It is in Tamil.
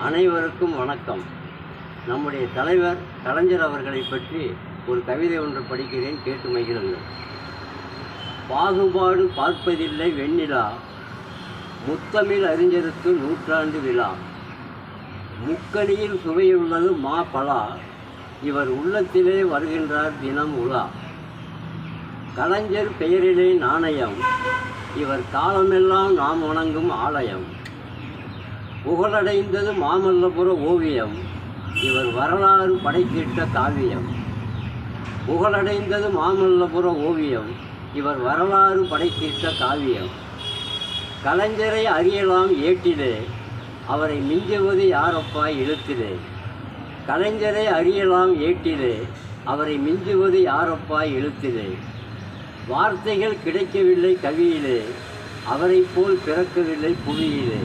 அனைவருக்கும் வணக்கம். நம்முடைய தலைவர் கலைஞர் அவர்களை பற்றி ஒரு கவிதை ஒன்று படிக்கிறேன், கேட்டு மகிழுங்கள். பாகுபாடு பார்ப்பதில்லை வெண்ணிலா, முத்தமிழ் அறிஞருக்கு நூற்றாண்டு விழா. முக்கணியில் சுவையுள்ளது மா பலா, இவர் உள்ளத்திலே வருகின்றார் தினம் உலா. கலைஞர் பெயரிலே நாணயம், இவர் காலமெல்லாம் நாம் வணங்கும் ஆலயம். புகழடைந்தது மாமல்லபுர ஓவியம், இவர் வரலாறு படைத்திட்ட காவியம். புகழடைந்தது மாமல்லபுர ஓவியம், இவர் வரலாறு படைத்திட்ட காவியம். கலைஞரை அறியலாம் ஏட்டிலே, அவரை மிஞ்சுவது யாரப்பா எழுத்திலே. கலைஞரை அறியலாம் ஏட்டிலே, அவரை மிஞ்சுவது யாரப்பா எழுத்திலே. வார்த்தைகள் கிடைக்கவில்லை கவியிலே, அவரை போல் பிறக்கவில்லை புவியிலே.